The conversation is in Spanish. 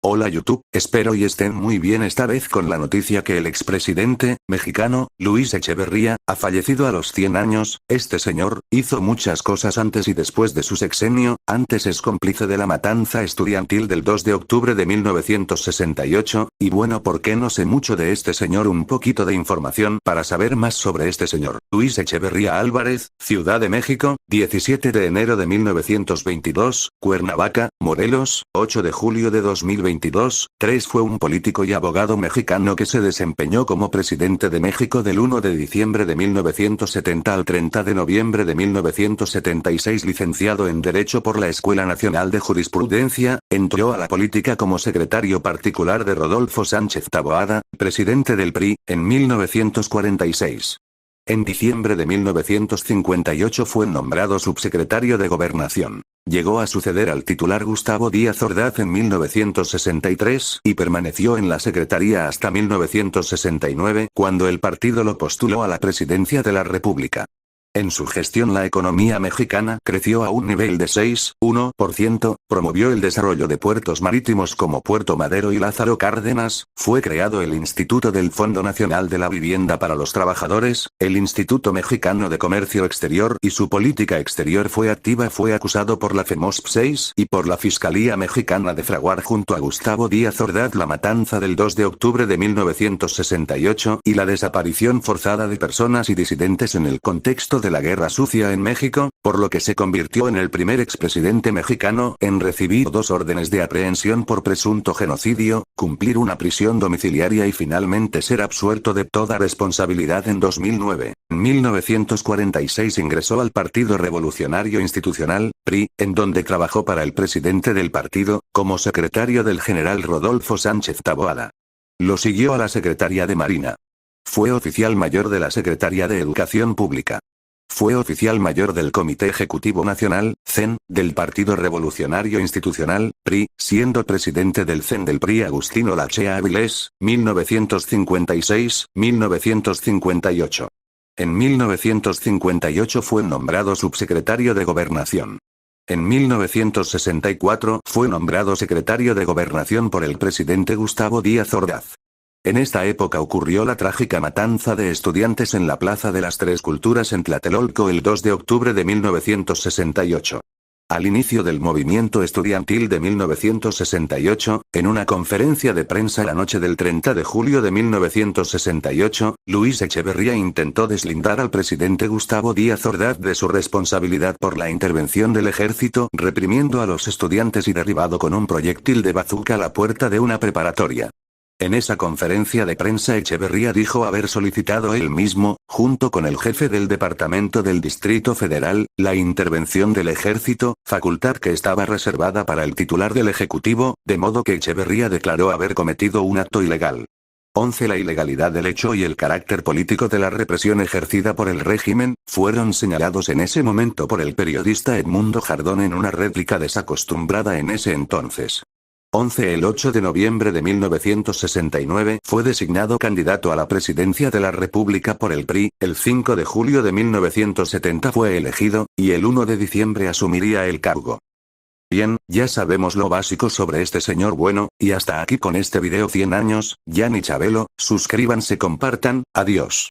Hola YouTube, espero y estén muy bien esta vez con la noticia que el expresidente mexicano, Luis Echeverría, ha fallecido a los 100 años. Este señor hizo muchas cosas antes y después de su sexenio. Antes es cómplice de la matanza estudiantil del 2 de octubre de 1968, y bueno, ¿por qué no sé mucho de este señor? Un poquito de información para saber más sobre este señor. Luis Echeverría Álvarez, Ciudad de México, 17 de enero de 1922, Cuernavaca, Morelos, 8 de julio de 2022. Fue un político y abogado mexicano que se desempeñó como presidente de México del 1 de diciembre de 1970 al 30 de noviembre de 1976. Licenciado en Derecho por la Escuela Nacional de Jurisprudencia, entró a la política como secretario particular de Rodolfo Sánchez Taboada, presidente del PRI, en 1946. En diciembre de 1958 fue nombrado subsecretario de Gobernación. Llegó a suceder al titular Gustavo Díaz Ordaz en 1963, y permaneció en la secretaría hasta 1969, cuando el partido lo postuló a la presidencia de la República. En su gestión la economía mexicana creció a un nivel de 6,1%, promovió el desarrollo de puertos marítimos como Puerto Madero y Lázaro Cárdenas, fue creado el Instituto del Fondo Nacional de la Vivienda para los Trabajadores, el Instituto Mexicano de Comercio Exterior, y su política exterior fue activa. Fue acusado por la FEMOSP 6 y por la Fiscalía Mexicana de fraguar junto a Gustavo Díaz Ordaz la matanza del 2 de octubre de 1968 y la desaparición forzada de personas y disidentes en el contexto de la Guerra Sucia en México, por lo que se convirtió en el primer expresidente mexicano en recibir 2 órdenes de aprehensión por presunto genocidio, cumplir una prisión domiciliaria y finalmente ser absuelto de toda responsabilidad en 2009. En 1946 ingresó al Partido Revolucionario Institucional, PRI, en donde trabajó para el presidente del partido, como secretario del general Rodolfo Sánchez Taboada. Lo siguió a la Secretaría de Marina. Fue oficial mayor de la Secretaría de Educación Pública. Fue oficial mayor del Comité Ejecutivo Nacional, CEN, del Partido Revolucionario Institucional, PRI, siendo presidente del CEN del PRI Agustín Olachea Avilés, 1956-1958. En 1958 fue nombrado subsecretario de Gobernación. En 1964 fue nombrado secretario de Gobernación por el presidente Gustavo Díaz Ordaz. En esta época ocurrió la trágica matanza de estudiantes en la Plaza de las Tres Culturas en Tlatelolco el 2 de octubre de 1968. Al inicio del movimiento estudiantil de 1968, en una conferencia de prensa la noche del 30 de julio de 1968, Luis Echeverría intentó deslindar al presidente Gustavo Díaz Ordaz de su responsabilidad por la intervención del ejército, reprimiendo a los estudiantes y derribado con un proyectil de bazuca la puerta de una preparatoria. En esa conferencia de prensa Echeverría dijo haber solicitado él mismo, junto con el jefe del Departamento del Distrito Federal, la intervención del ejército, facultad que estaba reservada para el titular del Ejecutivo, de modo que Echeverría declaró haber cometido un acto ilegal. 11. La ilegalidad del hecho y el carácter político de la represión ejercida por el régimen, fueron señalados en ese momento por el periodista Edmundo Jardón en una réplica desacostumbrada en ese entonces. 11. El 8 de noviembre de 1969 fue designado candidato a la presidencia de la República por el PRI, el 5 de julio de 1970 fue elegido, y el 1 de diciembre asumiría el cargo. Bien, ya sabemos lo básico sobre este señor bueno, y hasta aquí con este video 100 años, ya ni Chabelo, suscríbanse, compartan, adiós.